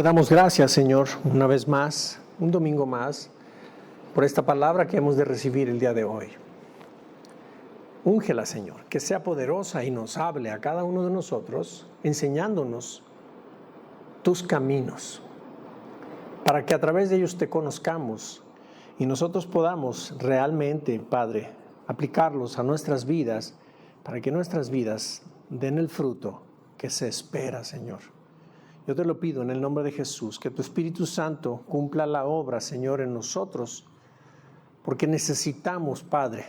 damos gracias, Señor, una vez más, un domingo más, por esta palabra que hemos de recibir el día de hoy. Úngela, Señor, que sea poderosa y nos hable a cada uno de nosotros, enseñándonos tus caminos, para que a través de ellos te conozcamos y nosotros podamos realmente, Padre, aplicarlos a nuestras vidas, para que nuestras vidas den el fruto que se espera, Señor. Yo te lo pido en el nombre de Jesús, que tu Espíritu Santo cumpla la obra, Señor, en nosotros, porque necesitamos, Padre,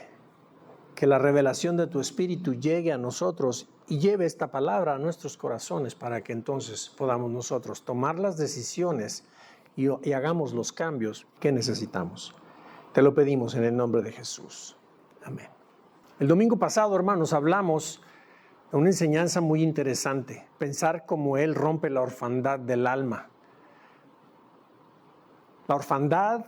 que la revelación de tu Espíritu llegue a nosotros y lleve esta palabra a nuestros corazones para que entonces podamos nosotros tomar las decisiones y hagamos los cambios que necesitamos. Te lo pedimos en el nombre de Jesús. Amén. El domingo pasado, hermanos, hablamos una enseñanza muy interesante, pensar cómo Él rompe la orfandad del alma. La orfandad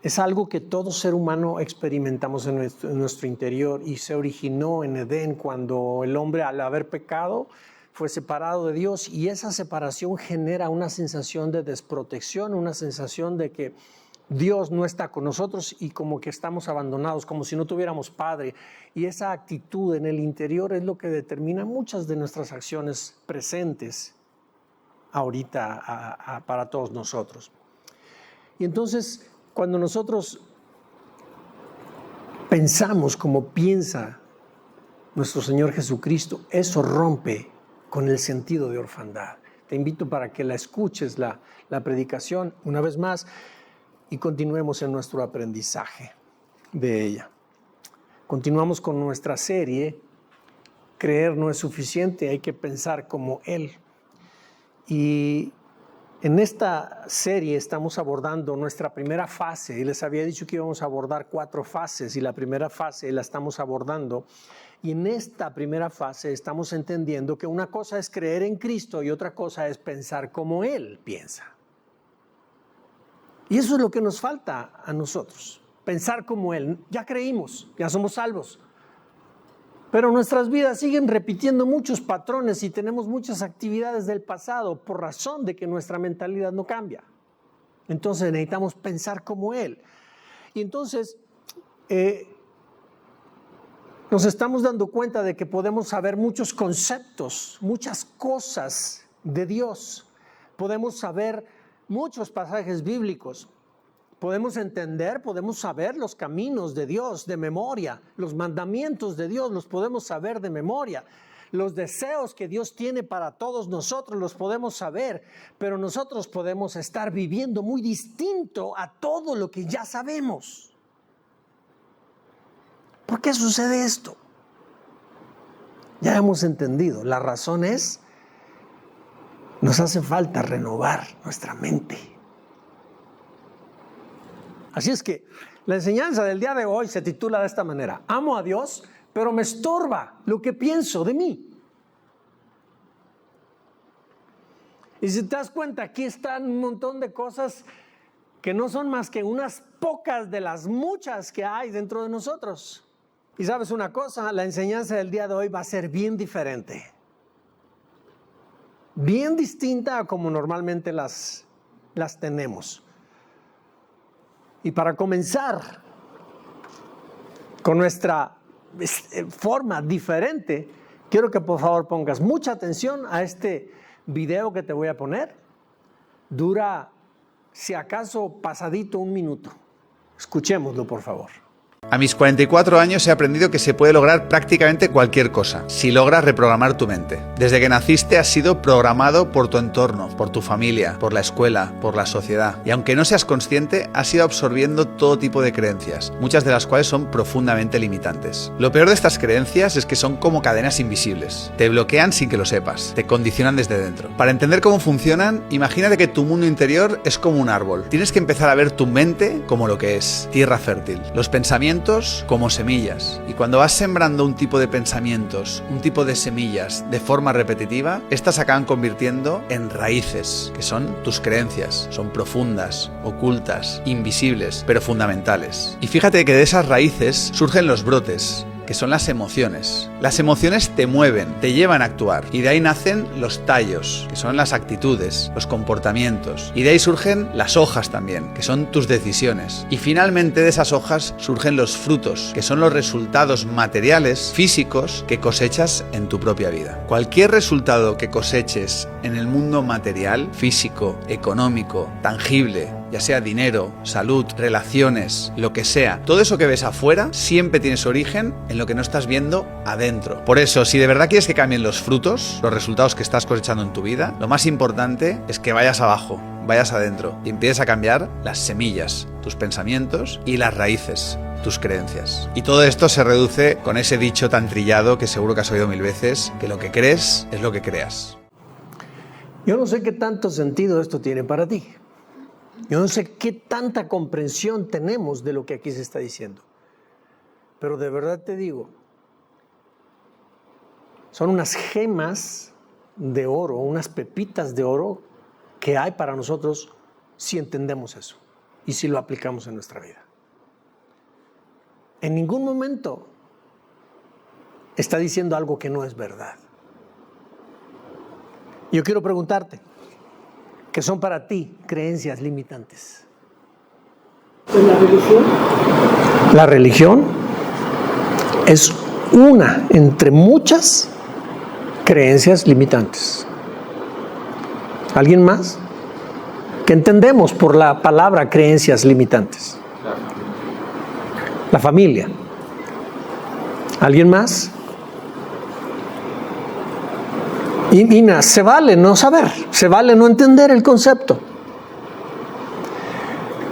es algo que todo ser humano experimentamos en nuestro interior y se originó en Edén cuando el hombre, al haber pecado, fue separado de Dios, y esa separación genera una sensación de desprotección, una sensación de que Dios no está con nosotros y como que estamos abandonados, como si no tuviéramos padre. Y esa actitud en el interior es lo que determina muchas de nuestras acciones presentes ahorita para todos nosotros. Y entonces, cuando nosotros pensamos como piensa nuestro Señor Jesucristo, eso rompe con el sentido de orfandad. Te invito para que la escuches, la predicación, una vez más, y continuemos en nuestro aprendizaje de ella. Continuamos con nuestra serie, Creer no es suficiente, hay que pensar como Él. Y en esta serie estamos abordando nuestra primera fase, y les había dicho que íbamos a abordar 4 fases, y la primera fase la estamos abordando. Y en esta primera fase estamos entendiendo que una cosa es creer en Cristo y otra cosa es pensar como Él piensa. Y eso es lo que nos falta a nosotros, pensar como Él. Ya creímos, ya somos salvos, pero nuestras vidas siguen repitiendo muchos patrones y tenemos muchas actividades del pasado por razón de que nuestra mentalidad no cambia. Entonces necesitamos pensar como Él. Y entonces nos estamos dando cuenta de que podemos saber muchos conceptos, muchas cosas de Dios. Podemos saber muchos pasajes bíblicos, podemos entender, podemos saber los caminos de Dios de memoria, los mandamientos de Dios los podemos saber de memoria, los deseos que Dios tiene para todos nosotros los podemos saber, pero nosotros podemos estar viviendo muy distinto a todo lo que ya sabemos. ¿Por qué sucede esto? Ya hemos entendido, la razón es: nos hace falta renovar nuestra mente. Así es que la enseñanza del día de hoy se titula de esta manera: amo a Dios, pero me estorba lo que pienso de mí. Y si te das cuenta, aquí están un montón de cosas que no son más que unas pocas de las muchas que hay dentro de nosotros. Y sabes una cosa, la enseñanza del día de hoy va a ser bien diferente. Bien distinta a como normalmente las tenemos. Y para comenzar con nuestra forma diferente, quiero que por favor pongas mucha atención a este video que te voy a poner. Dura, si acaso, pasadito 1 minuto. Escuchémoslo, por favor. A mis 44 años he aprendido que se puede lograr prácticamente cualquier cosa, si logras reprogramar tu mente. Desde que naciste has sido programado por tu entorno, por tu familia, por la escuela, por la sociedad. Y aunque no seas consciente, has ido absorbiendo todo tipo de creencias, muchas de las cuales son profundamente limitantes. Lo peor de estas creencias es que son como cadenas invisibles. Te bloquean sin que lo sepas, te condicionan desde dentro. Para entender cómo funcionan, imagínate que tu mundo interior es como un árbol. Tienes que empezar a ver tu mente como lo que es, tierra fértil. Los pensamientos como semillas, y cuando vas sembrando un tipo de pensamientos, un tipo de semillas de forma repetitiva, estas se acaban convirtiendo en raíces, que son tus creencias. Son profundas, ocultas, invisibles, pero fundamentales. Y fíjate que de esas raíces surgen los brotes, que son las emociones. Las emociones te mueven, te llevan a actuar, y de ahí nacen los tallos, que son las actitudes, los comportamientos, y de ahí surgen las hojas también, que son tus decisiones. Y finalmente de esas hojas surgen los frutos, que son los resultados materiales, físicos, que cosechas en tu propia vida. Cualquier resultado que coseches en el mundo material, físico, económico, tangible, ya sea dinero, salud, relaciones, lo que sea, todo eso que ves afuera siempre tiene su origen en lo que no estás viendo adentro. Por eso, si de verdad quieres que cambien los frutos, los resultados que estás cosechando en tu vida, lo más importante es que vayas abajo, vayas adentro y empieces a cambiar las semillas, tus pensamientos y las raíces, tus creencias. Y todo esto se reduce con ese dicho tan trillado que seguro que has oído 1000 veces, que lo que crees es lo que creas. Yo no sé qué tanto sentido esto tiene para ti. Yo no sé qué tanta comprensión tenemos de lo que aquí se está diciendo. Pero de verdad te digo, son unas gemas de oro, unas pepitas de oro que hay para nosotros si entendemos eso y si lo aplicamos en nuestra vida. En ningún momento está diciendo algo que no es verdad. Yo quiero preguntarte, ¿qué son para ti creencias limitantes? Pues la religión. La religión es una entre muchas creencias limitantes. ¿Alguien más? ¿Qué entendemos por la palabra creencias limitantes? La familia. ¿Alguien más? Y mira, se vale no saber, se vale no entender el concepto.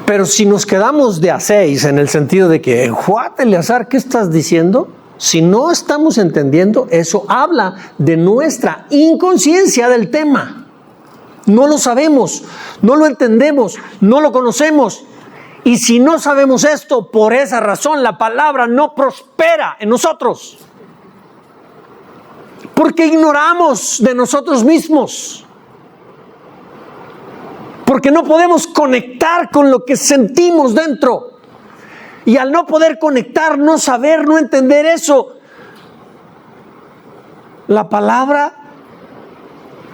Pero si nos quedamos de a 6 en el sentido de que, Juan Eleazar, ¿qué estás diciendo? Si no estamos entendiendo, eso habla de nuestra inconsciencia del tema. No lo sabemos, no lo entendemos, no lo conocemos. Y si no sabemos esto, por esa razón la palabra no prospera en nosotros. Porque ignoramos de nosotros mismos. Porque no podemos conectar con lo que sentimos dentro. Y al no poder conectar, no saber, no entender eso, la palabra,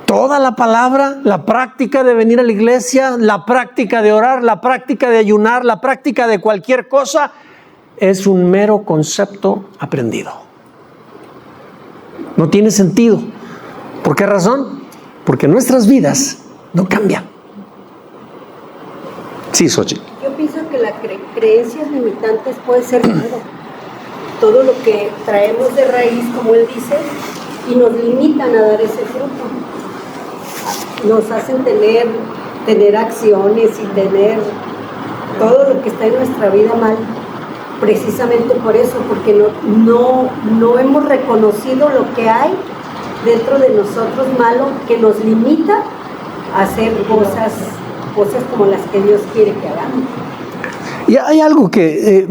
toda la palabra, la práctica de venir a la iglesia, la práctica de orar, la práctica de ayunar, la práctica de cualquier cosa, es un mero concepto aprendido. No tiene sentido. ¿Por qué razón? Porque nuestras vidas no cambian. Sí, Xochitl. Yo pienso que las creencias limitantes puede ser todo lo que traemos de raíz, como él dice, y nos limitan a dar ese fruto. Nos hacen tener acciones y tener todo lo que está en nuestra vida mal. Precisamente por eso, porque no hemos reconocido lo que hay dentro de nosotros malo que nos limita a hacer cosas como las que Dios quiere que hagamos. Y hay algo que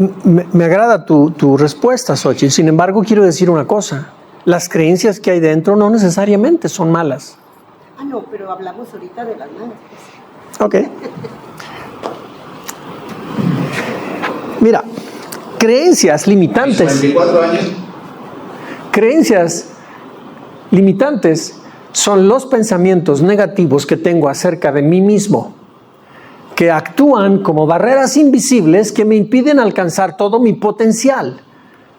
me agrada tu respuesta, Xochitl. Sin embargo, quiero decir una cosa. Las creencias que hay dentro no necesariamente son malas. No, pero hablamos ahorita de las malas. Ok. Mira, creencias limitantes. 24 años. Creencias limitantes son los pensamientos negativos que tengo acerca de mí mismo, que actúan como barreras invisibles que me impiden alcanzar todo mi potencial,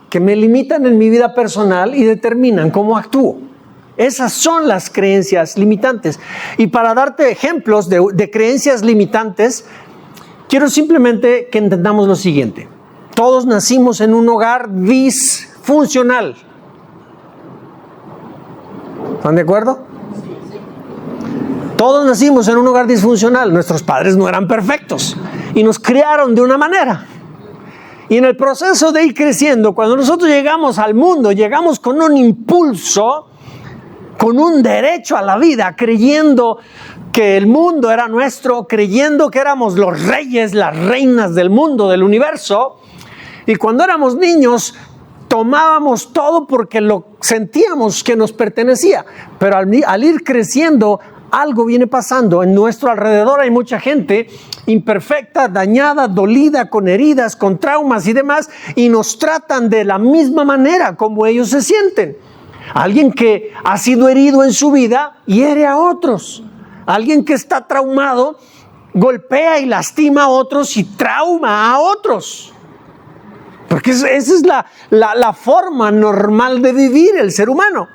que me limitan en mi vida personal y determinan cómo actúo. Esas son las creencias limitantes. Y para darte ejemplos de creencias limitantes, quiero simplemente que entendamos lo siguiente. Todos nacimos en un hogar disfuncional. ¿Están de acuerdo? Todos nacimos en un hogar disfuncional. Nuestros padres no eran perfectos y nos criaron de una manera. Y en el proceso de ir creciendo, cuando nosotros llegamos al mundo, llegamos con un impulso, con un derecho a la vida, creyendo que el mundo era nuestro, creyendo que éramos los reyes, las reinas del mundo, del universo. Y cuando éramos niños, tomábamos todo porque lo sentíamos que nos pertenecía. Pero al ir creciendo, algo viene pasando en nuestro alrededor. Hay mucha gente imperfecta, dañada, dolida, con heridas, con traumas y demás, y nos tratan de la misma manera como ellos se sienten. Alguien que ha sido herido en su vida hiere a otros. Alguien que está traumado golpea y lastima a otros y trauma a otros. Porque esa es la forma normal de vivir el ser humano.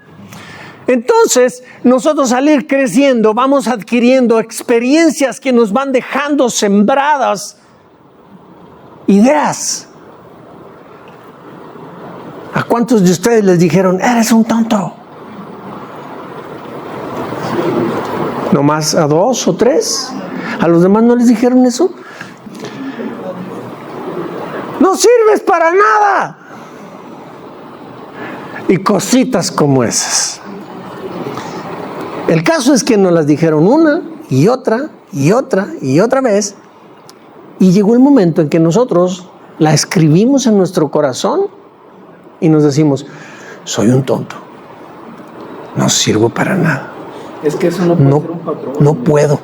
Entonces, nosotros al ir creciendo vamos adquiriendo experiencias que nos van dejando sembradas ideas. ¿A cuántos de ustedes les dijeron, eres un tonto? ¿Nomás a 2 o 3? ¿A los demás no les dijeron eso? No sirves para nada. Y cositas como esas. El caso es que nos las dijeron una y otra y otra y otra vez, y llegó el momento en que nosotros la escribimos en nuestro corazón y nos decimos, soy un tonto, no sirvo para nada. Es que eso no puede ser un patrón. No puedo.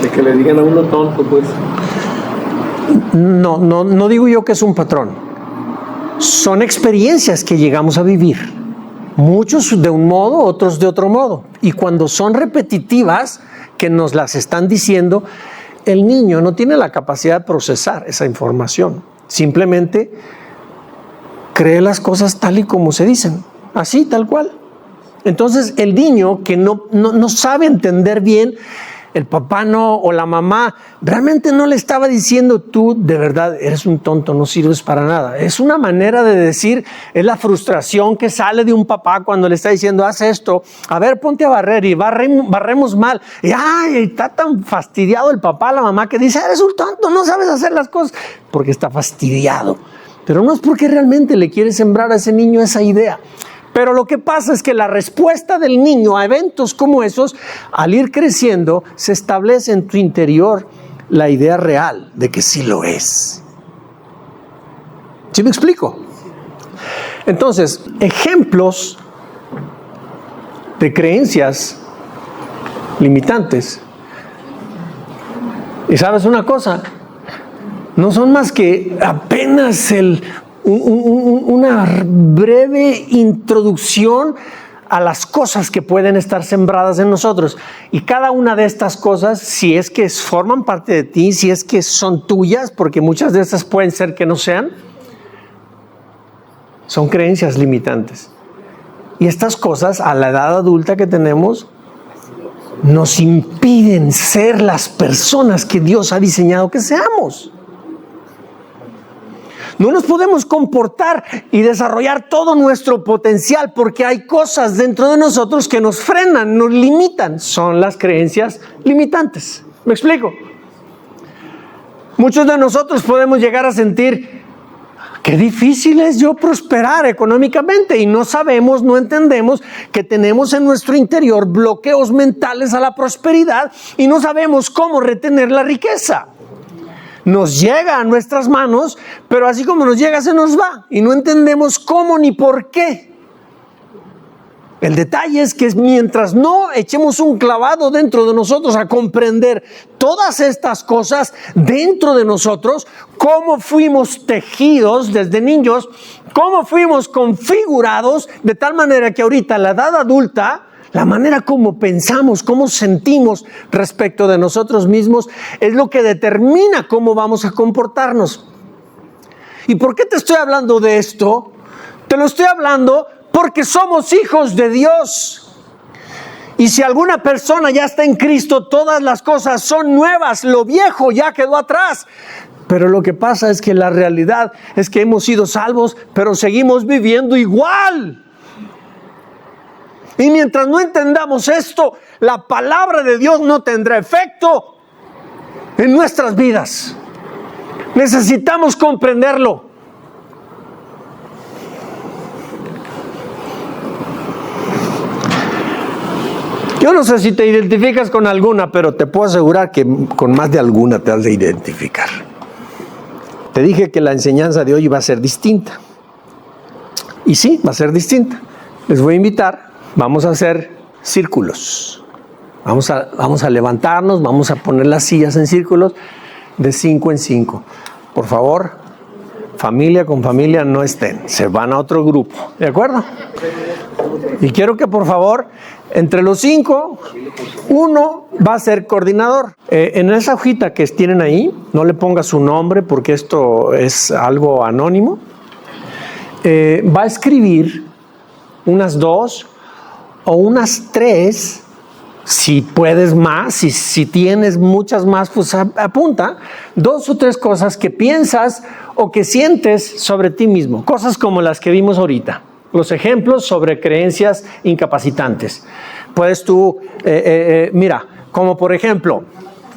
De que le digan a uno tonto, pues. No digo yo que es un patrón. Son experiencias que llegamos a vivir. Muchos de un modo, otros de otro modo. Y cuando son repetitivas, que nos las están diciendo, el niño no tiene la capacidad de procesar esa información. Simplemente cree las cosas tal y como se dicen. Así, tal cual. Entonces, el niño que no sabe entender bien, el papá o la mamá realmente no le estaba diciendo, tú de verdad eres un tonto, no sirves para nada. Es una manera de decir, es la frustración que sale de un papá cuando le está diciendo, haz esto, a ver, ponte a barrer, y barremos mal. Y ay, está tan fastidiado el papá, la mamá, que dice, eres un tonto, no sabes hacer las cosas, porque está fastidiado. Pero no es porque realmente le quiere sembrar a ese niño esa idea. Pero lo que pasa es que la respuesta del niño a eventos como esos, al ir creciendo, se establece en tu interior la idea real de que sí lo es. ¿Sí me explico? Entonces, ejemplos de creencias limitantes. ¿Y sabes una cosa? No son más que apenas una breve introducción a las cosas que pueden estar sembradas en nosotros. Y cada una de estas cosas, si es que forman parte de ti, si es que son tuyas, porque muchas de estas pueden ser que no sean, son creencias limitantes. Y estas cosas, a la edad adulta que tenemos, nos impiden ser las personas que Dios ha diseñado que seamos. No nos podemos comportar y desarrollar todo nuestro potencial porque hay cosas dentro de nosotros que nos frenan, nos limitan. Son las creencias limitantes. ¿Me explico? Muchos de nosotros podemos llegar a sentir qué difícil es yo prosperar económicamente y no sabemos, no entendemos que tenemos en nuestro interior bloqueos mentales a la prosperidad y no sabemos cómo retener la riqueza. Nos llega a nuestras manos, pero así como nos llega se nos va y no entendemos cómo ni por qué. El detalle es que mientras no echemos un clavado dentro de nosotros a comprender todas estas cosas dentro de nosotros, cómo fuimos tejidos desde niños, cómo fuimos configurados de tal manera que ahorita a la edad adulta, la manera como pensamos, cómo sentimos respecto de nosotros mismos es lo que determina cómo vamos a comportarnos. ¿Y por qué te estoy hablando de esto? Te lo estoy hablando porque somos hijos de Dios. Y si alguna persona ya está en Cristo, todas las cosas son nuevas, lo viejo ya quedó atrás. Pero lo que pasa es que la realidad es que hemos sido salvos, pero seguimos viviendo igual. Y mientras no entendamos esto, la palabra de Dios no tendrá efecto en nuestras vidas. Necesitamos comprenderlo. Yo no sé si te identificas con alguna, pero te puedo asegurar que con más de alguna te has de identificar. Te dije que la enseñanza de hoy va a ser distinta. Y sí, va a ser distinta. Les voy a invitar vamos a hacer círculos. Vamos a levantarnos, vamos a poner las sillas en círculos de 5 en 5. Por favor, familia con familia no estén, se van a otro grupo, ¿de acuerdo? Y quiero que por favor, entre los 5, uno va a ser coordinador. En esa hojita que tienen ahí, no le ponga su nombre porque esto es algo anónimo. Va a escribir unas 2 o unas 3, si puedes más, si tienes muchas más, pues apunta 2 o 3 cosas que piensas o que sientes sobre ti mismo, cosas como las que vimos ahorita, los ejemplos sobre creencias incapacitantes. Puedes tú, mira, como por ejemplo,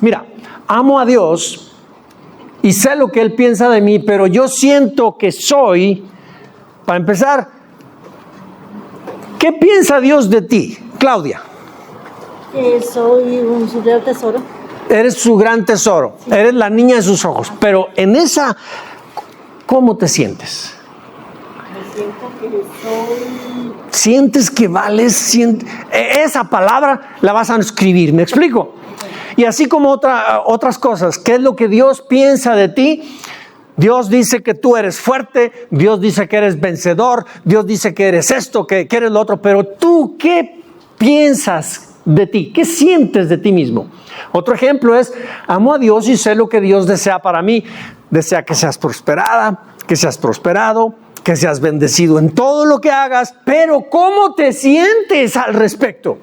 mira, amo a Dios y sé lo que Él piensa de mí, pero yo siento que soy, para empezar, ¿qué piensa Dios de ti, Claudia? Soy su gran tesoro. Eres su gran tesoro, eres la niña de sus ojos, pero en esa, ¿cómo te sientes? Me siento que soy... Sientes que vales, esa palabra la vas a escribir, ¿me explico? Y así como otras cosas, ¿qué es lo que Dios piensa de ti? Dios dice que tú eres fuerte, Dios dice que eres vencedor, Dios dice que eres esto, que eres lo otro, pero tú, ¿qué piensas de ti? ¿Qué sientes de ti mismo? Otro ejemplo es, amo a Dios y sé lo que Dios desea para mí. Desea que seas prosperada, que seas prosperado, que seas bendecido en todo lo que hagas, pero ¿cómo te sientes al respecto?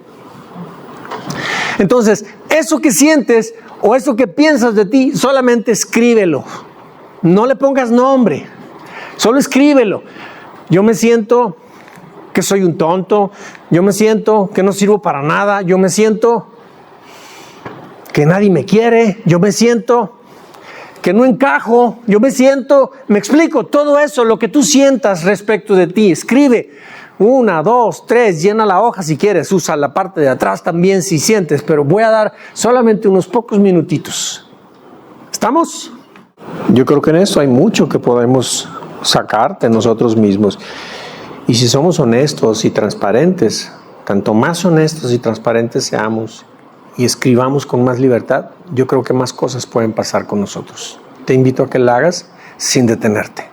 Entonces, eso que sientes o eso que piensas de ti, solamente escríbelo. No le pongas nombre, solo escríbelo. Yo me siento que soy un tonto, yo me siento que no sirvo para nada, yo me siento que nadie me quiere, yo me siento que no encajo, yo me siento, me explico, todo eso, lo que tú sientas respecto de ti, escribe 1, 2, 3, llena la hoja si quieres, usa la parte de atrás también si sientes, pero voy a dar solamente unos pocos minutitos. ¿Estamos? Yo creo que en esto hay mucho que podemos sacar de nosotros mismos. Y si somos honestos y transparentes, tanto más honestos y transparentes seamos y escribamos con más libertad, yo creo que más cosas pueden pasar con nosotros. Te invito a que la hagas sin detenerte.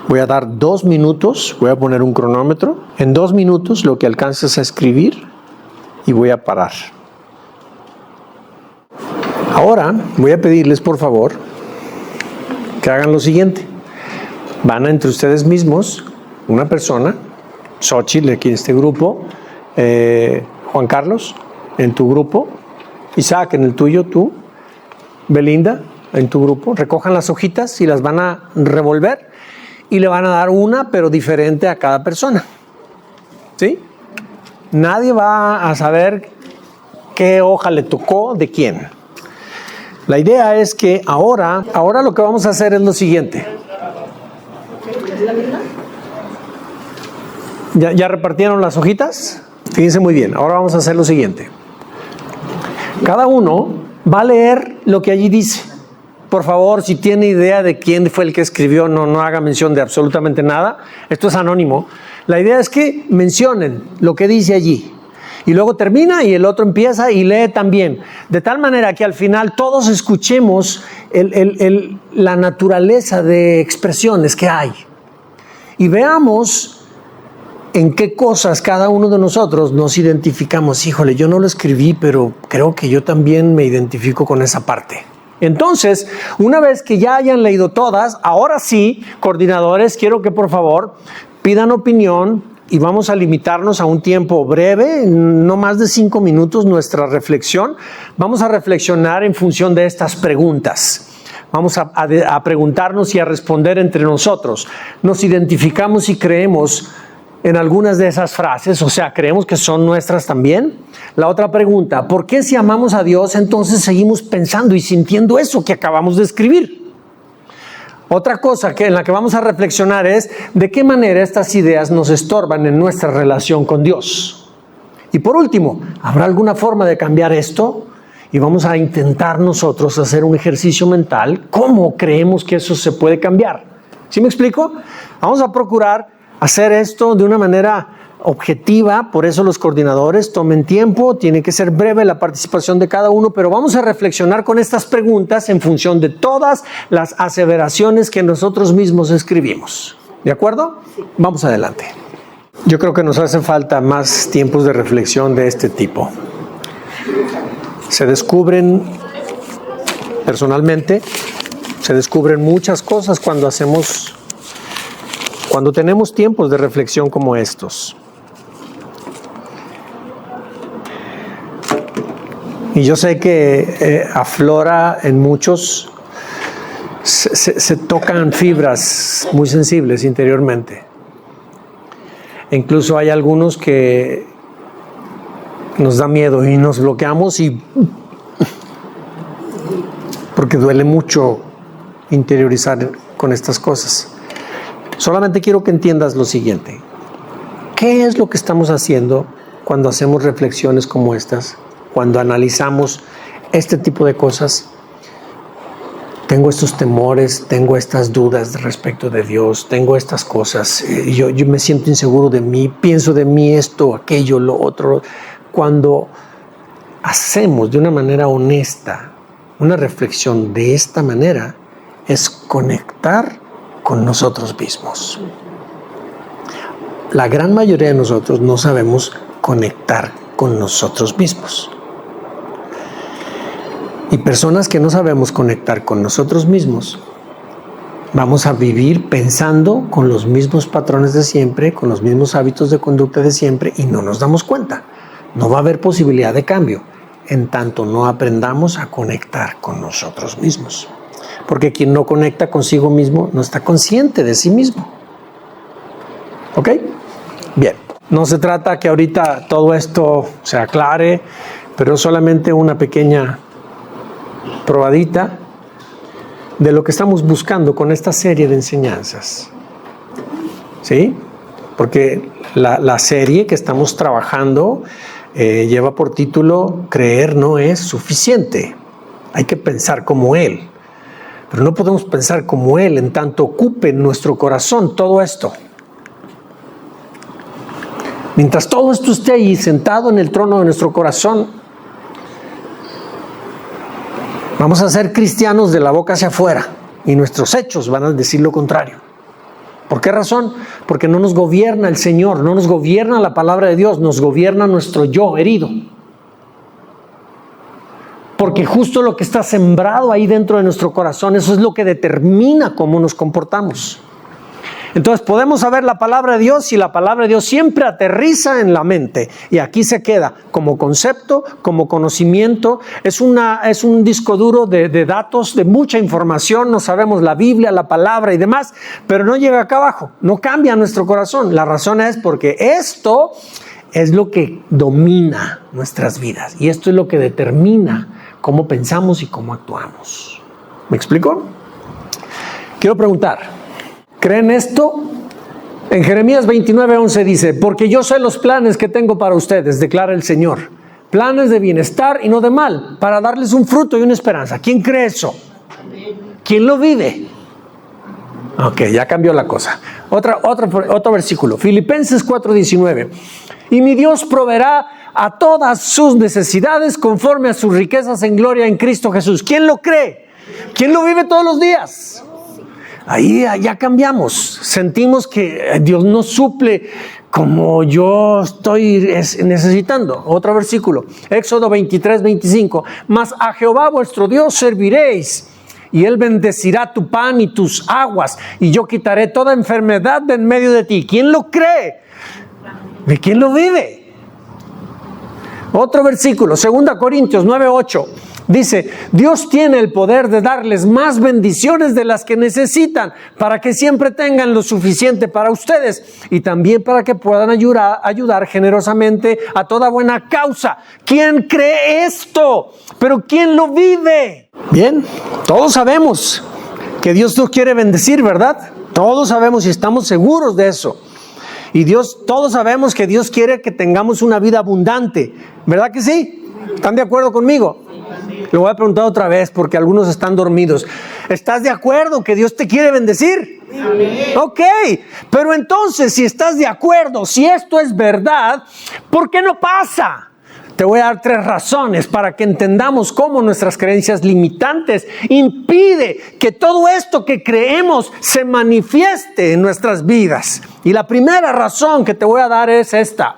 Voy a dar 2 minutos, voy a poner un cronómetro. En 2 minutos lo que alcances a escribir y voy a parar. Ahora voy a pedirles por favor que hagan lo siguiente. Van entre ustedes mismos, una persona, Xochitl aquí en este grupo, Juan Carlos en tu grupo, Isaac en el tuyo, tú, Belinda en tu grupo, recojan las hojitas y las van a revolver y le van a dar una pero diferente a cada persona. ¿Sí? Nadie va a saber qué hoja le tocó de quién. La idea es que ahora lo que vamos a hacer es lo siguiente. ¿Ya repartieron las hojitas? Fíjense muy bien, ahora vamos a hacer lo siguiente. Cada uno va a leer lo que allí dice. Por favor, si tiene idea de quién fue el que escribió, no haga mención de absolutamente nada. Esto es anónimo. La idea es que mencionen lo que dice allí. Y luego termina y el otro empieza y lee también. De tal manera que al final todos escuchemos la naturaleza de expresiones que hay. Y veamos en qué cosas cada uno de nosotros nos identificamos. Híjole, yo no lo escribí, pero creo que yo también me identifico con esa parte. Entonces, una vez que ya hayan leído todas, ahora sí, coordinadores, quiero que por favor pidan opinión y vamos a limitarnos a un tiempo breve, no más de 5 minutos nuestra reflexión. Vamos a reflexionar en función de estas preguntas. Vamos a preguntarnos y a responder entre nosotros. Nos identificamos y creemos en algunas de esas frases, o sea, creemos que son nuestras también. La otra pregunta, ¿por qué si amamos a Dios entonces seguimos pensando y sintiendo eso que acabamos de escribir? Otra cosa en la que vamos a reflexionar es de qué manera estas ideas nos estorban en nuestra relación con Dios. Y por último, ¿habrá alguna forma de cambiar esto? Y vamos a intentar nosotros hacer un ejercicio mental. ¿Cómo creemos que eso se puede cambiar? ¿Sí me explico? Vamos a procurar hacer esto de una manera objetiva, por eso los coordinadores tomen tiempo, tiene que ser breve la participación de cada uno, pero vamos a reflexionar con estas preguntas en función de todas las aseveraciones que nosotros mismos escribimos. ¿De acuerdo? Sí. Vamos adelante. Yo creo que nos hace falta más tiempos de reflexión de este tipo. Se descubren, personalmente, se descubren muchas cosas cuando tenemos tiempos de reflexión como estos. Y yo sé que aflora en muchos, se tocan fibras muy sensibles interiormente. E incluso hay algunos que nos da miedo y nos bloqueamos porque duele mucho interiorizar con estas cosas. Solamente quiero que entiendas lo siguiente. ¿Qué es lo que estamos haciendo cuando hacemos reflexiones como estas? Cuando analizamos este tipo de cosas, tengo estos temores, tengo estas dudas respecto de Dios, tengo estas cosas, yo me siento inseguro de mí, pienso de mí esto, aquello, lo otro. Cuando hacemos de una manera honesta una reflexión de esta manera, es conectar con nosotros mismos. La gran mayoría de nosotros no sabemos conectar con nosotros mismos. Y personas que no sabemos conectar con nosotros mismos, vamos a vivir pensando con los mismos patrones de siempre, con los mismos hábitos de conducta de siempre y no nos damos cuenta. No va a haber posibilidad de cambio en tanto no aprendamos a conectar con nosotros mismos. Porque quien no conecta consigo mismo no está consciente de sí mismo. ¿Ok? Bien. No se trata que ahorita todo esto se aclare, pero solamente una pequeña probadita de lo que estamos buscando con esta serie de enseñanzas. ¿Sí? Porque la serie que estamos trabajando lleva por título Creer no es suficiente. Hay que pensar como Él. Pero no podemos pensar como Él en tanto ocupe en nuestro corazón todo esto. Mientras todo esto esté ahí sentado en el trono de nuestro corazón, vamos a ser cristianos de la boca hacia afuera y nuestros hechos van a decir lo contrario. ¿Por qué razón? Porque no nos gobierna el Señor, no nos gobierna la palabra de Dios, nos gobierna nuestro yo herido. Porque justo lo que está sembrado ahí dentro de nuestro corazón, eso es lo que determina cómo nos comportamos. Entonces podemos saber la palabra de Dios y la palabra de Dios siempre aterriza en la mente y aquí se queda como concepto, como conocimiento. Es un disco duro de datos, de mucha información. No sabemos la Biblia, la palabra y demás, pero no llega acá abajo, no cambia nuestro corazón. La razón es porque esto es lo que domina nuestras vidas y esto es lo que determina cómo pensamos y cómo actuamos. ¿Me explico? Quiero preguntar, ¿creen esto? En Jeremías 29:11 dice, porque yo sé los planes que tengo para ustedes, declara el Señor. Planes de bienestar y no de mal, para darles un fruto y una esperanza. ¿Quién cree eso? ¿Quién lo vive? Ok, ya cambió la cosa. Otro versículo, Filipenses 4:19. Y mi Dios proveerá a todas sus necesidades conforme a sus riquezas en gloria en Cristo Jesús. ¿Quién lo cree? ¿Quién lo vive todos los días? Ahí ya cambiamos. Sentimos que Dios nos suple como yo estoy necesitando. Otro versículo, Éxodo 23:25. Mas a Jehová vuestro Dios serviréis, y Él bendecirá tu pan y tus aguas, y yo quitaré toda enfermedad de en medio de ti. ¿Quién lo cree? ¿De quién lo vive? Otro versículo, 2 Corintios 9:8. Dice, Dios tiene el poder de darles más bendiciones de las que necesitan para que siempre tengan lo suficiente para ustedes y también para que puedan ayudar generosamente a toda buena causa. ¿Quién cree esto? ¿Pero quién lo vive? Bien, todos sabemos que Dios nos quiere bendecir, ¿verdad? Todos sabemos y estamos seguros de eso. Y todos sabemos que Dios quiere que tengamos una vida abundante, ¿verdad que sí? ¿Están de acuerdo conmigo? Le voy a preguntar otra vez porque algunos están dormidos. ¿Estás de acuerdo que Dios te quiere bendecir? Amén. Ok, pero entonces si estás de acuerdo, si esto es verdad, ¿por qué no pasa? Te voy a dar 3 razones para que entendamos cómo nuestras creencias limitantes impide que todo esto que creemos se manifieste en nuestras vidas. Y la primera razón que te voy a dar es esta: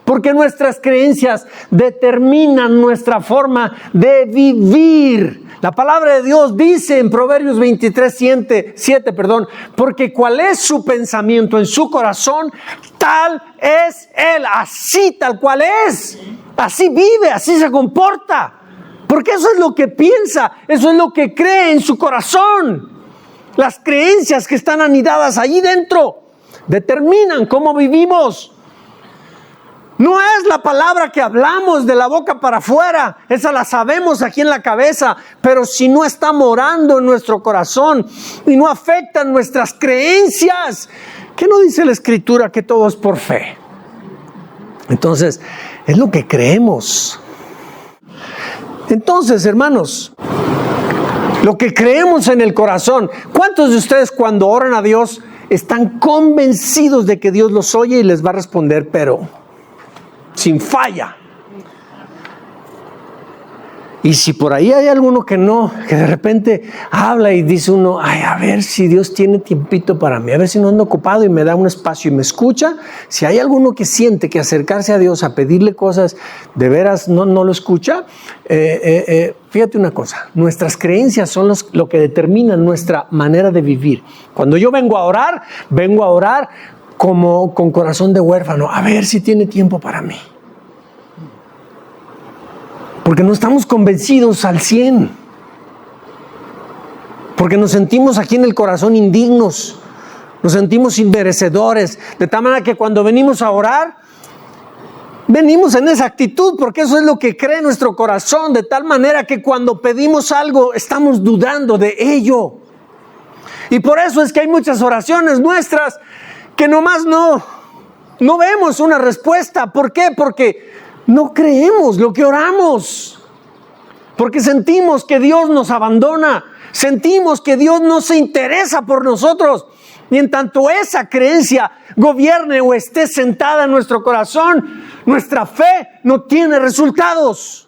porque nuestras creencias determinan nuestra forma de vivir. La palabra de Dios dice en Proverbios 23:7, porque cuál es su pensamiento en su corazón, tal es él, así tal cual es. Así vive, así se comporta. Porque eso es lo que piensa, eso es lo que cree en su corazón. Las creencias que están anidadas allí dentro determinan cómo vivimos. No es la palabra que hablamos de la boca para afuera, esa la sabemos aquí en la cabeza, pero si no está morando en nuestro corazón y no afecta nuestras creencias, ¿qué no dice la Escritura que todo es por fe? Entonces, es lo que creemos. Entonces, hermanos, lo que creemos en el corazón, ¿cuántos de ustedes cuando oran a Dios están convencidos de que Dios los oye y les va a responder, pero sin falla? Y si por ahí hay alguno que no, que de repente habla y dice uno, ay, a ver si Dios tiene tiempito para mí, a ver si no ando ocupado y me da un espacio y me escucha. Si hay alguno que siente que acercarse a Dios a pedirle cosas, de veras no lo escucha, fíjate una cosa, nuestras creencias son lo que determinan nuestra manera de vivir. Cuando yo vengo a orar como con corazón de huérfano, a ver si tiene tiempo para mí. Porque no estamos convencidos al 100. Porque nos sentimos aquí en el corazón indignos. Nos sentimos inmerecedores. De tal manera que cuando venimos a orar, venimos en esa actitud, porque eso es lo que cree nuestro corazón. De tal manera que cuando pedimos algo, estamos dudando de ello. Y por eso es que hay muchas oraciones nuestras que nomás no vemos una respuesta. ¿Por qué? Porque no creemos lo que oramos, porque sentimos que Dios nos abandona, sentimos que Dios no se interesa por nosotros. Y en tanto esa creencia gobierne o esté sentada en nuestro corazón, nuestra fe no tiene resultados.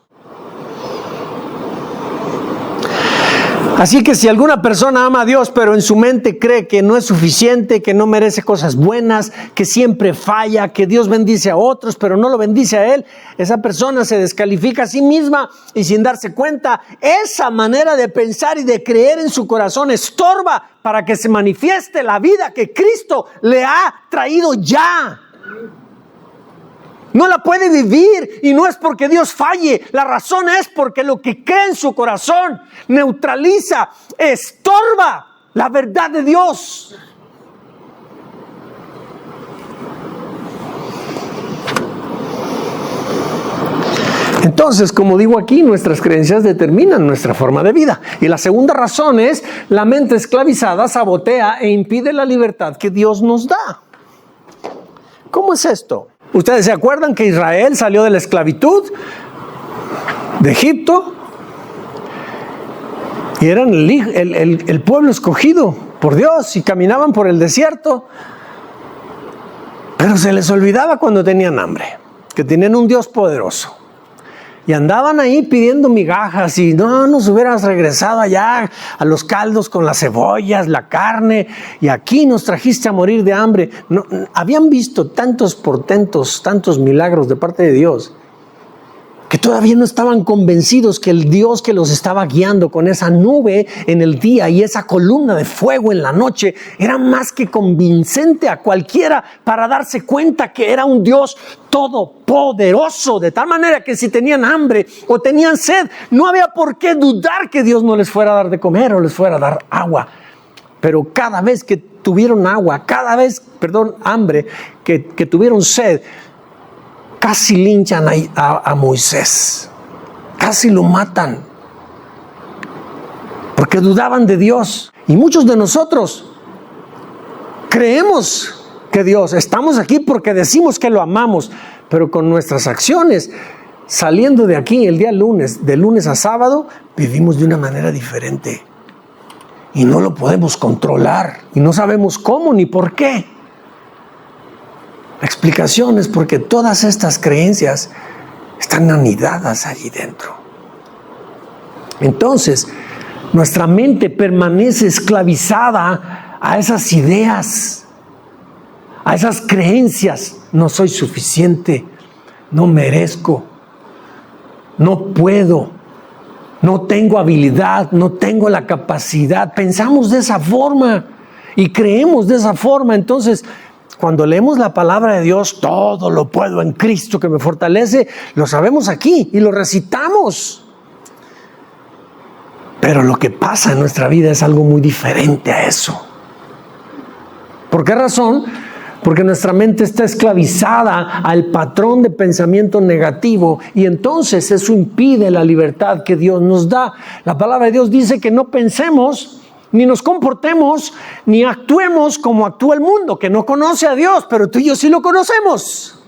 Así que si alguna persona ama a Dios, pero en su mente cree que no es suficiente, que no merece cosas buenas, que siempre falla, que Dios bendice a otros, pero no lo bendice a él, esa persona se descalifica a sí misma y sin darse cuenta, esa manera de pensar y de creer en su corazón estorba para que se manifieste la vida que Cristo le ha traído ya. No la puede vivir y no es porque Dios falle. La razón es porque lo que cree en su corazón neutraliza, estorba la verdad de Dios. Entonces, como digo aquí, nuestras creencias determinan nuestra forma de vida. Y la segunda razón es la mente esclavizada sabotea e impide la libertad que Dios nos da. ¿Cómo es esto? ¿Ustedes se acuerdan que Israel salió de la esclavitud de Egipto? Y eran el pueblo escogido por Dios y caminaban por el desierto. Pero se les olvidaba cuando tenían hambre, que tenían un Dios poderoso. Y andaban ahí pidiendo migajas y no nos hubieras regresado allá a los caldos con las cebollas, la carne, y aquí nos trajiste a morir de hambre. No, habían visto tantos portentos, tantos milagros de parte de Dios, que todavía no estaban convencidos que el Dios que los estaba guiando con esa nube en el día y esa columna de fuego en la noche era más que convincente a cualquiera para darse cuenta que era un Dios todopoderoso, de tal manera que si tenían hambre o tenían sed, no había por qué dudar que Dios no les fuera a dar de comer o les fuera a dar agua. Pero cada vez que tuvieron hambre, que tuvieron sed, casi linchan a Moisés, casi lo matan, porque dudaban de Dios. Y muchos de nosotros creemos que Dios, estamos aquí porque decimos que lo amamos, pero con nuestras acciones saliendo de aquí el día lunes, de lunes a sábado, vivimos de una manera diferente. Y no lo podemos controlar. Y no sabemos cómo ni por qué. La explicación es porque todas estas creencias están anidadas allí dentro. Entonces, nuestra mente permanece esclavizada a esas ideas, a esas creencias. No soy suficiente, no merezco, no puedo, no tengo habilidad, no tengo la capacidad. Pensamos de esa forma y creemos de esa forma. Entonces, cuando leemos la palabra de Dios, todo lo puedo en Cristo que me fortalece, lo sabemos aquí y lo recitamos. Pero lo que pasa en nuestra vida es algo muy diferente a eso. ¿Por qué razón? Porque nuestra mente está esclavizada al patrón de pensamiento negativo y entonces eso impide la libertad que Dios nos da. La palabra de Dios dice que no pensemos, ni nos comportemos, ni actuemos como actúa el mundo, que no conoce a Dios, pero tú y yo sí lo conocemos.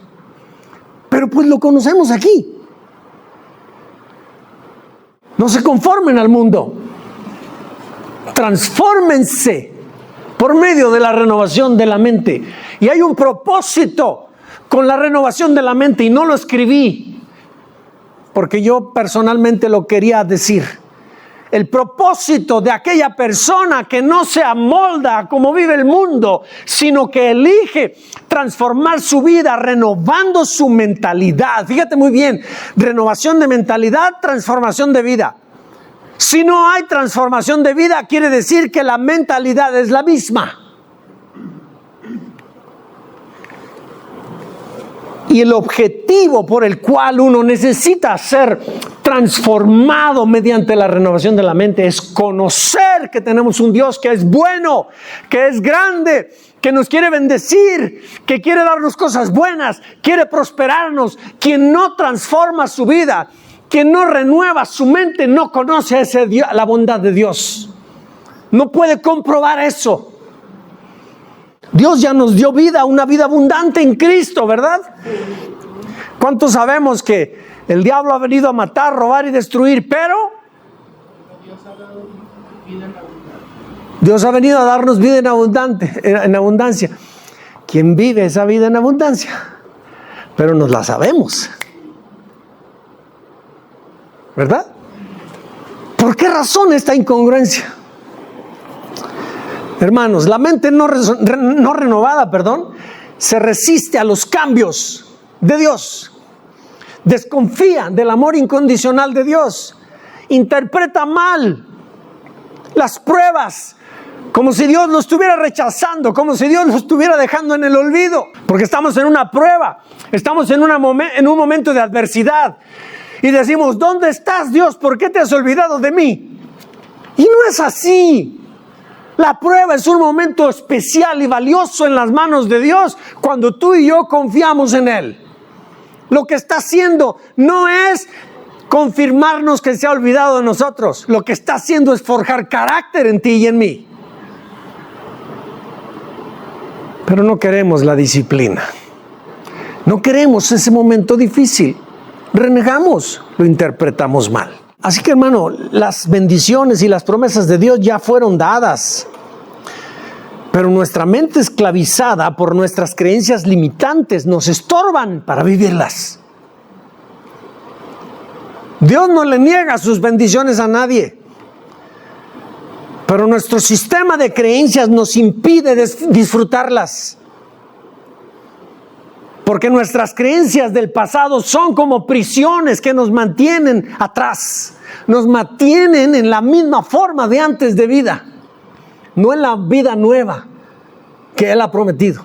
Pero pues lo conocemos aquí. No se conformen al mundo. Transfórmense por medio de la renovación de la mente. Y hay un propósito con la renovación de la mente y no lo escribí porque yo personalmente lo quería decir. El propósito de aquella persona que no se amolda a cómo vive el mundo, sino que elige transformar su vida renovando su mentalidad. Fíjate muy bien, renovación de mentalidad, transformación de vida. Si no hay transformación de vida, quiere decir que la mentalidad es la misma. Y el objetivo por el cual uno necesita ser transformado mediante la renovación de la mente es conocer que tenemos un Dios que es bueno, que es grande, que nos quiere bendecir, que quiere darnos cosas buenas, quiere prosperarnos. Quien no transforma su vida, quien no renueva su mente, no conoce a ese Dios, la bondad de Dios. No puede comprobar eso. Dios ya nos dio vida, una vida abundante en Cristo, ¿verdad? ¿Cuántos sabemos que el diablo ha venido a matar, robar y destruir? Pero Dios ha venido a darnos vida en abundancia. ¿Quién vive esa vida en abundancia? Pero nos la sabemos, ¿verdad? ¿Por qué razón esta incongruencia? Hermanos, la mente no renovada, se resiste a los cambios de Dios. Desconfía del amor incondicional de Dios. Interpreta mal las pruebas como si Dios lo estuviera rechazando, como si Dios lo estuviera dejando en el olvido. Porque estamos en una prueba, estamos en un momento de adversidad. Y decimos, ¿dónde estás, Dios? ¿Por qué te has olvidado de mí? Y no es así. La prueba es un momento especial y valioso en las manos de Dios cuando tú y yo confiamos en Él. Lo que está haciendo no es confirmarnos que se ha olvidado de nosotros. Lo que está haciendo es forjar carácter en ti y en mí. Pero no queremos la disciplina. No queremos ese momento difícil. Renegamos, lo interpretamos mal. Así que, hermano, las bendiciones y las promesas de Dios ya fueron dadas. Pero nuestra mente esclavizada por nuestras creencias limitantes nos estorban para vivirlas. Dios no le niega sus bendiciones a nadie. Pero nuestro sistema de creencias nos impide disfrutarlas. Porque nuestras creencias del pasado son como prisiones que nos mantienen atrás. Nos mantienen en la misma forma de antes de vida. No en la vida nueva que Él ha prometido.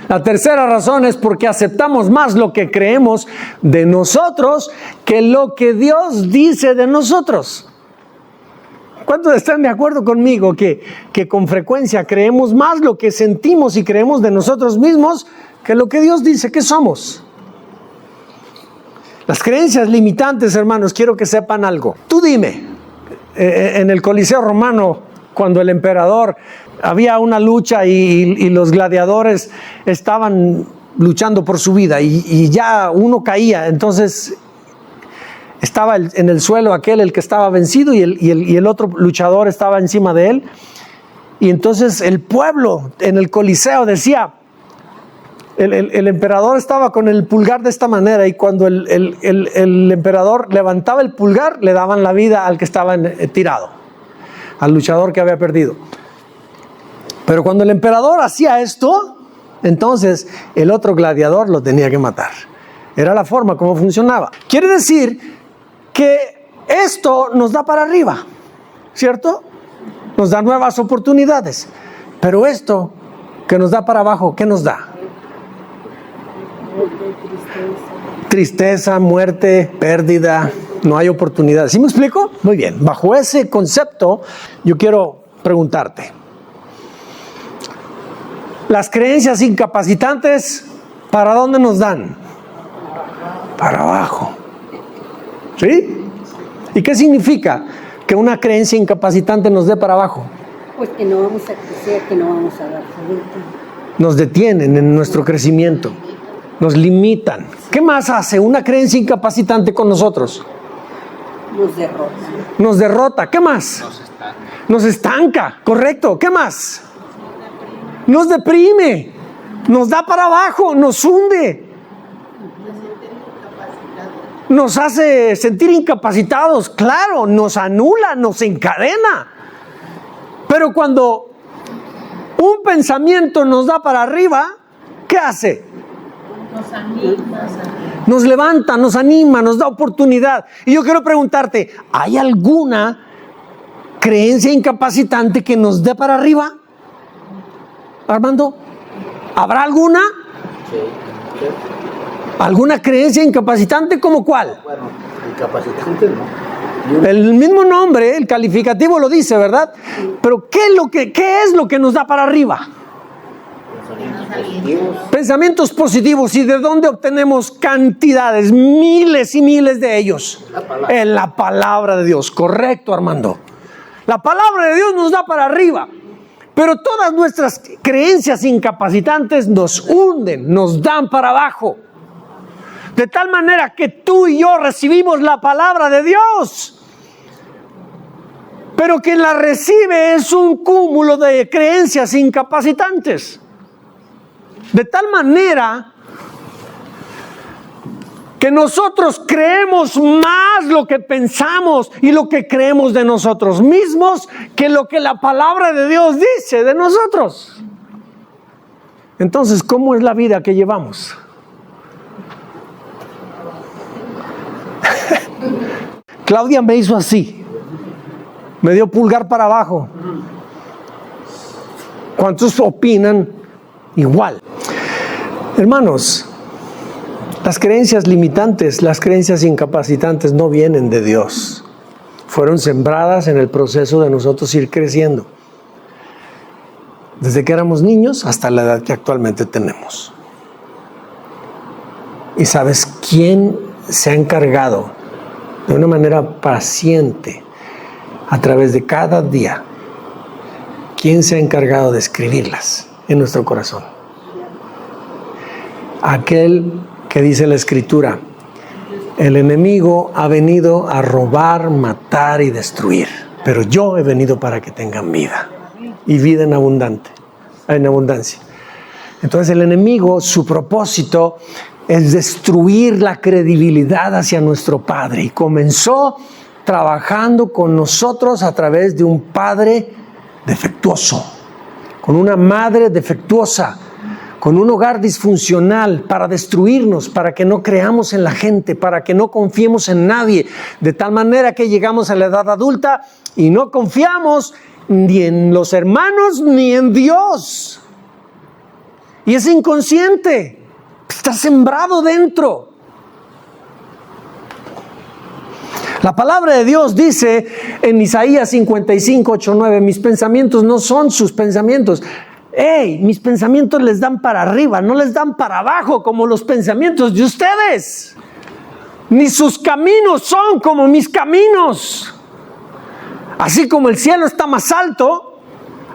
La tercera razón es porque aceptamos más lo que creemos de nosotros que lo que Dios dice de nosotros. ¿Cuántos están de acuerdo conmigo que con frecuencia creemos más lo que sentimos y creemos de nosotros mismos que lo que Dios dice que somos? Las creencias limitantes, hermanos, quiero que sepan algo. Tú dime, en el Coliseo Romano, cuando el emperador había una lucha y los gladiadores estaban luchando por su vida y ya uno caía, entonces estaba en el suelo el que estaba vencido y el otro luchador estaba encima de él. Y entonces el pueblo en el Coliseo decía, el emperador estaba con el pulgar de esta manera, y cuando el emperador levantaba el pulgar, le daban la vida al que estaba tirado, al luchador que había perdido. Pero cuando el emperador hacía esto, entonces el otro gladiador lo tenía que matar. Era la forma como funcionaba. Quiere decir que esto nos da para arriba, ¿cierto? Nos da nuevas oportunidades. Pero esto que nos da para abajo, ¿qué nos da? Tristeza, muerte, pérdida, no hay oportunidades. ¿Sí me explico? Muy bien. Bajo ese concepto, yo quiero preguntarte: las creencias incapacitantes, ¿para dónde nos dan? Para abajo. ¿Sí? ¿Y qué significa que una creencia incapacitante nos dé para abajo? Pues que no vamos a crecer, que no vamos a dar fruto. Nos detienen en nuestro crecimiento, nos limitan. ¿Qué más hace una creencia incapacitante con nosotros? Nos derrota. Nos derrota. ¿Qué más? Nos estanca. Correcto. ¿Qué más? Nos deprime. Nos da para abajo. Nos hunde. Nos hace sentir incapacitados. Claro, nos anula, nos encadena. Pero cuando un pensamiento nos da para arriba, ¿qué hace? Nos anima. Nos levanta, nos anima, nos da oportunidad. Y yo quiero preguntarte, ¿hay alguna creencia incapacitante que nos dé para arriba? Armando, ¿habrá alguna? Sí. ¿Alguna creencia incapacitante como cuál? Bueno, incapacitante no. El mismo nombre, el calificativo lo dice, ¿verdad? Pero ¿qué es lo que nos da para arriba? Pensamientos positivos. ¿Y de dónde obtenemos cantidades? Miles y miles de ellos. En la palabra de Dios. Correcto, Armando. La palabra de Dios nos da para arriba. Pero todas nuestras creencias incapacitantes nos hunden, nos dan para abajo. De tal manera que tú y yo recibimos la palabra de Dios, pero quien la recibe es un cúmulo de creencias incapacitantes. De tal manera que nosotros creemos más lo que pensamos y lo que creemos de nosotros mismos que lo que la palabra de Dios dice de nosotros. Entonces, ¿cómo es la vida que llevamos? Claudia me hizo así, me dio pulgar para abajo. ¿Cuántos opinan igual? Hermanos, las creencias limitantes, las creencias incapacitantes no vienen de Dios. Fueron sembradas en el proceso de nosotros ir creciendo, desde que éramos niños hasta la edad que actualmente tenemos. ¿Y sabes quién se ha encargado de una manera paciente a través de cada día? ¿Quién se ha encargado de escribirlas en nuestro corazón? Aquel que dice la Escritura: el enemigo ha venido a robar, matar y destruir, pero yo he venido para que tengan vida, y vida en abundancia. Entonces el enemigo, su propósito es destruir la credibilidad hacia nuestro Padre, y comenzó trabajando con nosotros a través de un padre defectuoso, con una madre defectuosa, con un hogar disfuncional, para destruirnos, para que no creamos en la gente, para que no confiemos en nadie, de tal manera que llegamos a la edad adulta y no confiamos ni en los hermanos ni en Dios. Y es inconsciente. Está sembrado dentro. La palabra de Dios dice en Isaías 55, 8, 9: mis pensamientos no son sus pensamientos. Mis pensamientos les dan para arriba, no les dan para abajo como los pensamientos de ustedes. Ni sus caminos son como mis caminos. Así como el cielo está más alto,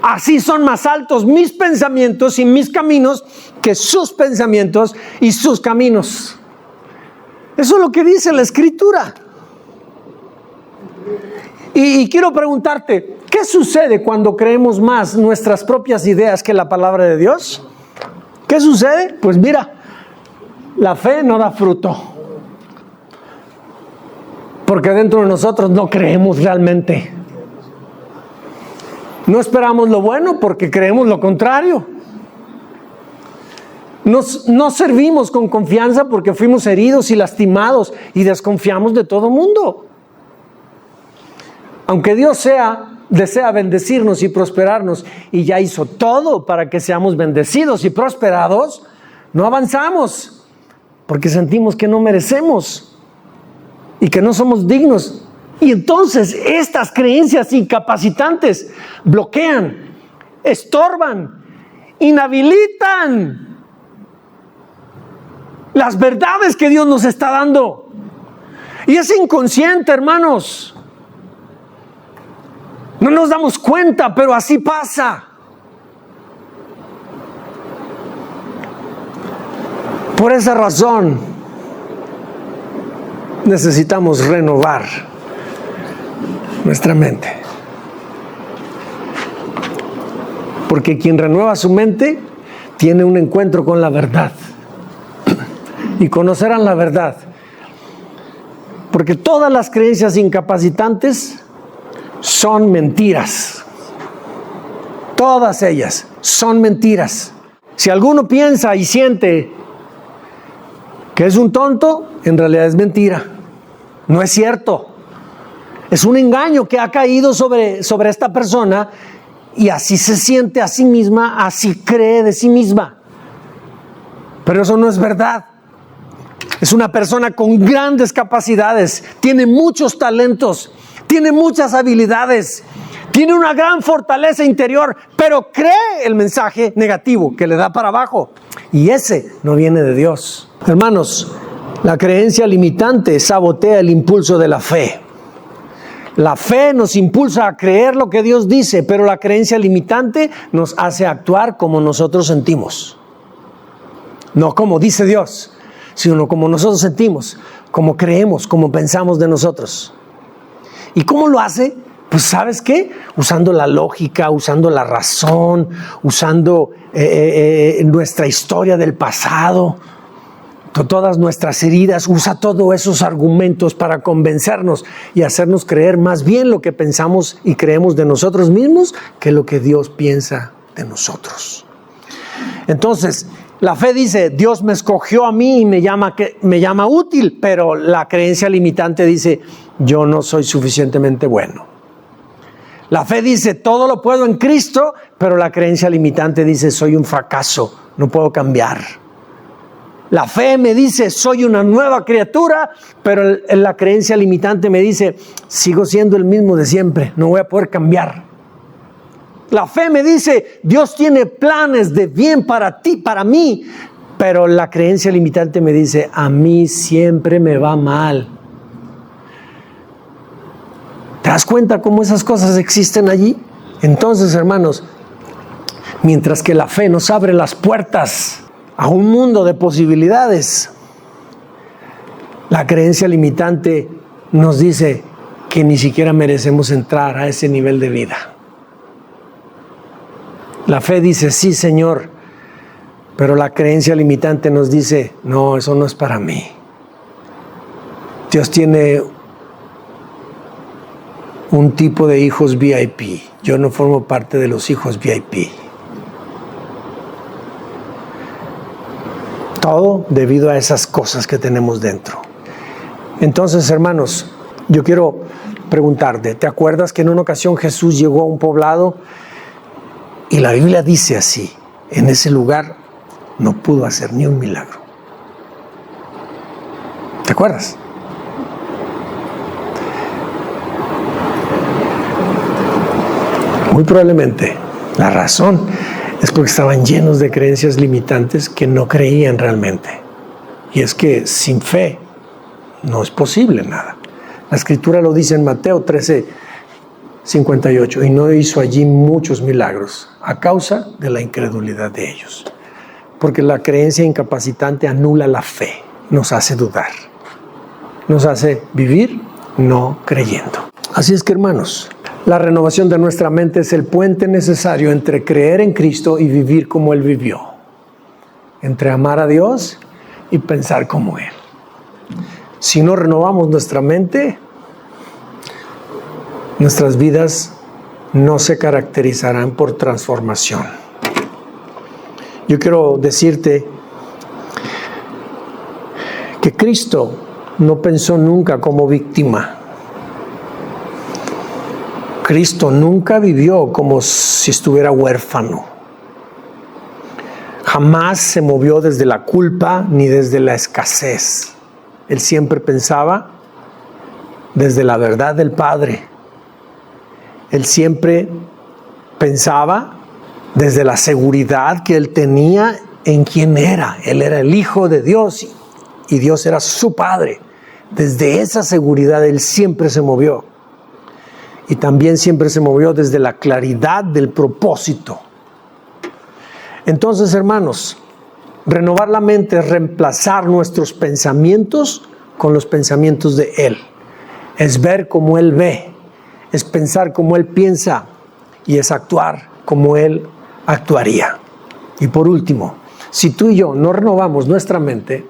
así son más altos mis pensamientos y mis caminos que sus pensamientos y sus caminos. Eso es lo que dice la Escritura. Y quiero preguntarte, ¿qué sucede cuando creemos más nuestras propias ideas que la palabra de Dios? ¿Qué sucede? Pues mira, la fe no da fruto. Porque dentro de nosotros no creemos realmente. No esperamos lo bueno porque creemos lo contrario. No servimos con confianza porque fuimos heridos y lastimados y desconfiamos de todo mundo. Aunque Dios desea bendecirnos y prosperarnos y ya hizo todo para que seamos bendecidos y prosperados, no avanzamos porque sentimos que no merecemos y que no somos dignos. Y entonces estas creencias incapacitantes bloquean, estorban, inhabilitan las verdades que Dios nos está dando. Y es inconsciente, hermanos. No nos damos cuenta, pero así pasa. Por esa razón, necesitamos renovar nuestra mente. Porque quien renueva su mente tiene un encuentro con la verdad. Y conocerán la verdad. Porque todas las creencias incapacitantes son mentiras. Todas ellas son mentiras. Si alguno piensa y siente que es un tonto, en realidad es mentira. No es cierto. Es un engaño que ha caído sobre esta persona y así se siente a sí misma, así cree de sí misma. Pero eso no es verdad. Es una persona con grandes capacidades, tiene muchos talentos, tiene muchas habilidades, tiene una gran fortaleza interior, pero cree el mensaje negativo que le da para abajo. Y ese no viene de Dios. Hermanos, la creencia limitante sabotea el impulso de la fe. La fe nos impulsa a creer lo que Dios dice, pero la creencia limitante nos hace actuar como nosotros sentimos. No como dice Dios, sino como nosotros sentimos, como creemos, como pensamos de nosotros. ¿Y cómo lo hace? Pues ¿sabes qué? Usando la lógica, usando la razón, usando nuestra historia del pasado, todas nuestras heridas, usa todos esos argumentos para convencernos y hacernos creer más bien lo que pensamos y creemos de nosotros mismos que lo que Dios piensa de nosotros. Entonces, la fe dice, Dios me escogió a mí y me llama útil, pero la creencia limitante dice, yo no soy suficientemente bueno. La fe dice, todo lo puedo en Cristo, pero la creencia limitante dice, soy un fracaso, no puedo cambiar. La fe me dice, soy una nueva criatura, pero la creencia limitante me dice, sigo siendo el mismo de siempre, no voy a poder cambiar. La fe me dice, Dios tiene planes de bien para ti, para mí, pero la creencia limitante me dice, a mí siempre me va mal. ¿Te das cuenta cómo esas cosas existen allí? Entonces, hermanos, mientras que la fe nos abre las puertas a un mundo de posibilidades, la creencia limitante nos dice que ni siquiera merecemos entrar a ese nivel de vida. La fe dice, sí, Señor, pero la creencia limitante nos dice, no, eso no es para mí. Dios tiene un tipo de hijos VIP. Yo no formo parte de los hijos VIP. Todo debido a esas cosas que tenemos dentro. Entonces, hermanos, yo quiero preguntarte, ¿te acuerdas que en una ocasión Jesús llegó a un poblado? Y la Biblia dice así, en ese lugar no pudo hacer ni un milagro. ¿Te acuerdas? Muy probablemente la razón es porque estaban llenos de creencias limitantes que no creían realmente. Y es que sin fe no es posible nada. La Escritura lo dice en Mateo 13:58, y no hizo allí muchos milagros a causa de la incredulidad de ellos. Porque la creencia incapacitante anula la fe, nos hace dudar, nos hace vivir no creyendo. Así es que, hermanos, la renovación de nuestra mente es el puente necesario entre creer en Cristo y vivir como Él vivió. Entre amar a Dios y pensar como Él. Si no renovamos nuestra mente, nuestras vidas no se caracterizarán por transformación. Yo quiero decirte que Cristo no pensó nunca como víctima. Cristo nunca vivió como si estuviera huérfano. Jamás se movió desde la culpa ni desde la escasez. Él siempre pensaba desde la verdad del Padre. Él siempre pensaba desde la seguridad que él tenía en quién era. Él era el Hijo de Dios y Dios era su Padre. Desde esa seguridad él siempre se movió. Y también siempre se movió desde la claridad del propósito. Entonces, hermanos, renovar la mente es reemplazar nuestros pensamientos con los pensamientos de Él. Es ver como Él ve, es pensar como Él piensa y es actuar como Él actuaría. Y por último, si tú y yo no renovamos nuestra mente,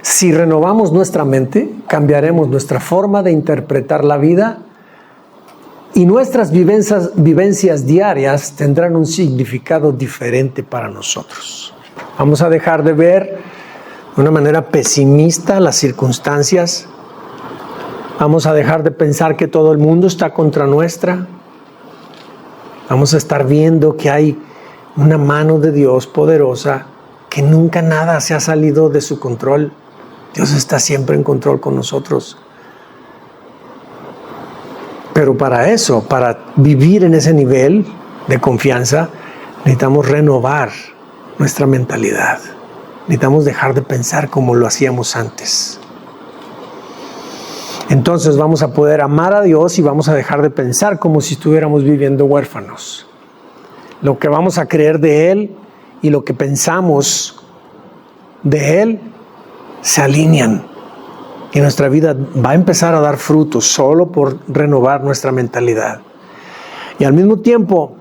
si renovamos nuestra mente, cambiaremos nuestra forma de interpretar la vida y nuestras vivencias diarias tendrán un significado diferente para nosotros. Vamos a dejar de ver de una manera pesimista las circunstancias. Vamos a dejar de pensar que todo el mundo está contra nuestra. Vamos a estar viendo que hay una mano de Dios poderosa, que nunca nada se ha salido de su control. Dios está siempre en control con nosotros. Pero para eso, para vivir en ese nivel de confianza, necesitamos renovar nuestra mentalidad. Necesitamos dejar de pensar como lo hacíamos antes. Entonces vamos a poder amar a Dios y vamos a dejar de pensar como si estuviéramos viviendo huérfanos. Lo que vamos a creer de Él y lo que pensamos de Él se alinean. Y nuestra vida va a empezar a dar frutos solo por renovar nuestra mentalidad. Y al mismo tiempo,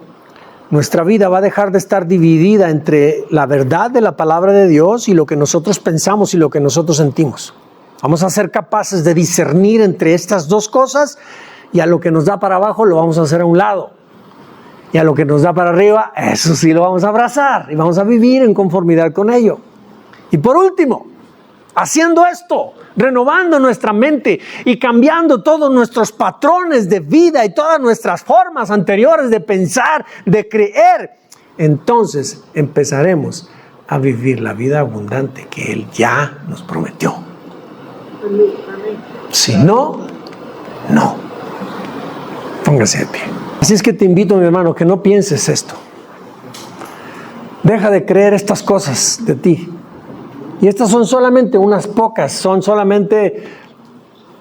nuestra vida va a dejar de estar dividida entre la verdad de la palabra de Dios y lo que nosotros pensamos y lo que nosotros sentimos. Vamos a ser capaces de discernir entre estas dos cosas y a lo que nos da para abajo lo vamos a hacer a un lado. Y a lo que nos da para arriba, eso sí lo vamos a abrazar y vamos a vivir en conformidad con ello. Y por último, haciendo esto, renovando nuestra mente y cambiando todos nuestros patrones de vida y todas nuestras formas anteriores de pensar, de creer, entonces empezaremos a vivir la vida abundante que Él ya nos prometió. Amén, amén. Si no, no. Póngase de pie. Así es que te invito, mi hermano, que no pienses esto. Deja de creer estas cosas de ti. Y estas son solamente unas pocas, son solamente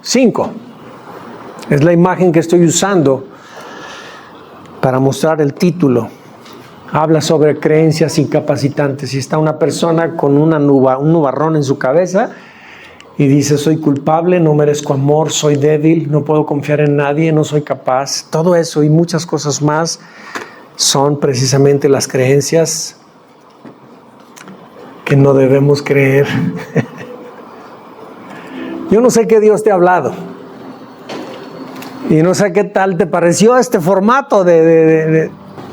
5. Es la imagen que estoy usando para mostrar el título. Habla sobre creencias incapacitantes. Y está una persona con un nubarrón en su cabeza y dice: soy culpable, no merezco amor, soy débil, no puedo confiar en nadie, no soy capaz. Todo eso y muchas cosas más son precisamente las creencias que no debemos creer. Yo no sé qué Dios te ha hablado. Y no sé qué tal te pareció este formato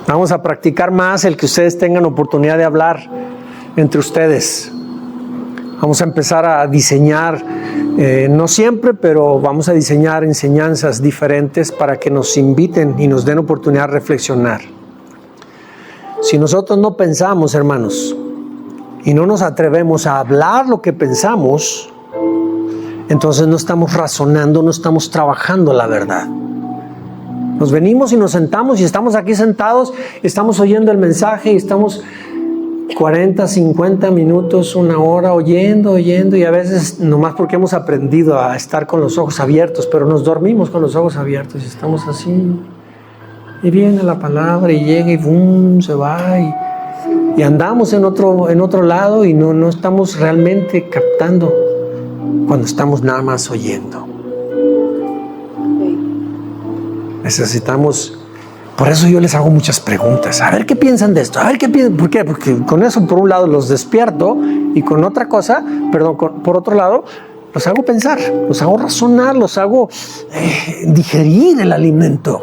Vamos a practicar más el que ustedes tengan oportunidad de hablar entre ustedes. Vamos a empezar a diseñar, no siempre, pero vamos a diseñar enseñanzas diferentes para que nos inviten y nos den oportunidad de reflexionar. Si nosotros no pensamos, hermanos, y no nos atrevemos a hablar lo que pensamos, entonces no estamos razonando, no estamos trabajando la verdad. Nos venimos y nos sentamos y estamos aquí sentados, estamos oyendo el mensaje y estamos 40, 50 minutos, una hora oyendo y a veces nomás porque hemos aprendido a estar con los ojos abiertos, pero nos dormimos con los ojos abiertos y estamos así. Y viene la palabra y llega y ¡bum! Se va y andamos en otro lado y no estamos realmente captando cuando estamos nada más oyendo. Necesitamos, por eso yo les hago muchas preguntas. A ver qué piensan de esto, a ver qué piensan. ¿Por qué? Porque con eso, por un lado, los despierto y con otra cosa, por otro lado, los hago pensar, los hago razonar, los hago digerir el alimento.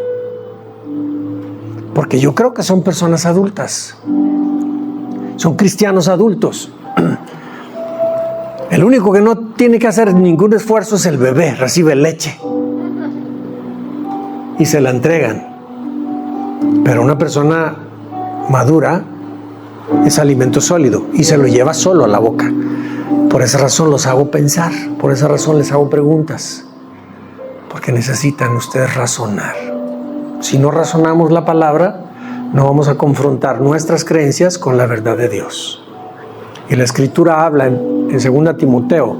Porque yo creo que son personas adultas, son cristianos adultos. El único que no tiene que hacer ningún esfuerzo es el bebé, recibe leche y se la entregan. Pero una persona madura es alimento sólido y se lo lleva solo a la boca. Por esa razón los hago pensar, por esa razón les hago preguntas, porque necesitan ustedes razonar. Si no razonamos la palabra, no vamos a confrontar nuestras creencias con la verdad de Dios. Y la Escritura habla en 2 Timoteo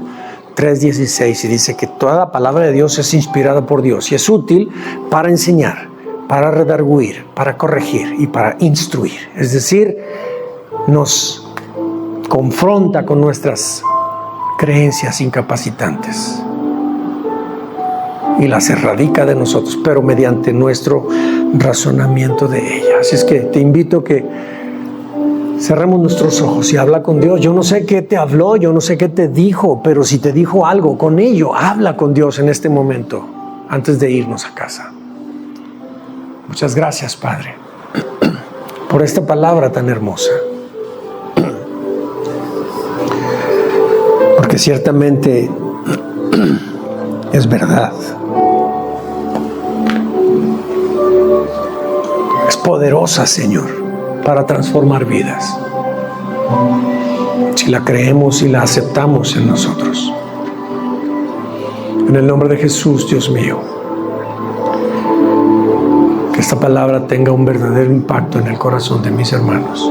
3:16 y dice que toda la palabra de Dios es inspirada por Dios y es útil para enseñar, para redarguir, para corregir y para instruir. Es decir, nos confronta con nuestras creencias incapacitantes y las erradica de nosotros, pero mediante nuestro razonamiento de ellas. Así es que te invito a que cerremos nuestros ojos y habla con Dios. Yo no sé qué te habló, yo no sé qué te dijo, pero si te dijo algo, con ello, habla con Dios en este momento, antes de irnos a casa. Muchas gracias, Padre, por esta palabra tan hermosa. Porque ciertamente es verdad. Es poderosa, Señor, para transformar vidas, si la creemos y la aceptamos en nosotros. En el nombre de Jesús, Dios mío, que esta palabra tenga un verdadero impacto en el corazón de mis hermanos.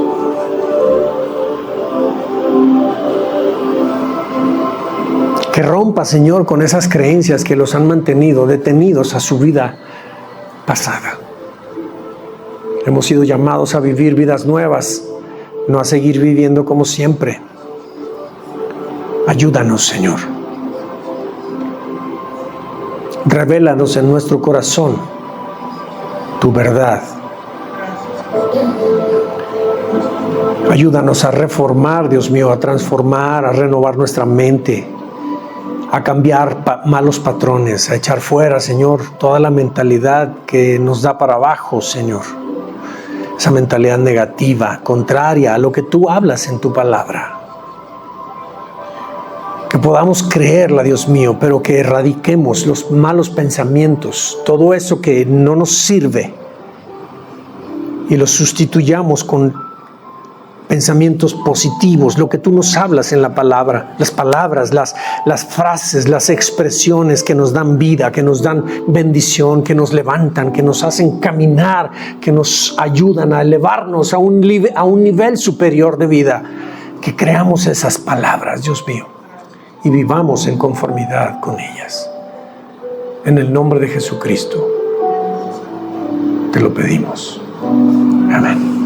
Que rompa, Señor, con esas creencias que los han mantenido detenidos a su vida pasada. Hemos sido llamados a vivir vidas nuevas, no a seguir viviendo como siempre. Ayúdanos, Señor. Revélanos en nuestro corazón tu verdad. Ayúdanos a reformar, Dios mío, a transformar, a renovar nuestra mente, a cambiar malos patrones, a echar fuera, Señor, toda la mentalidad que nos da para abajo, Señor. Esa mentalidad negativa, contraria a lo que tú hablas en tu palabra. Que podamos creerla, Dios mío, pero que erradiquemos los malos pensamientos, todo eso que no nos sirve, y los sustituyamos con pensamientos positivos, lo que tú nos hablas en la palabra, las palabras, las frases, las expresiones que nos dan vida, que nos dan bendición, que nos levantan, que nos hacen caminar, que nos ayudan a elevarnos a un nivel superior de vida. Que creamos esas palabras, Dios mío, y vivamos en conformidad con ellas. En el nombre de Jesucristo te lo pedimos. Amén.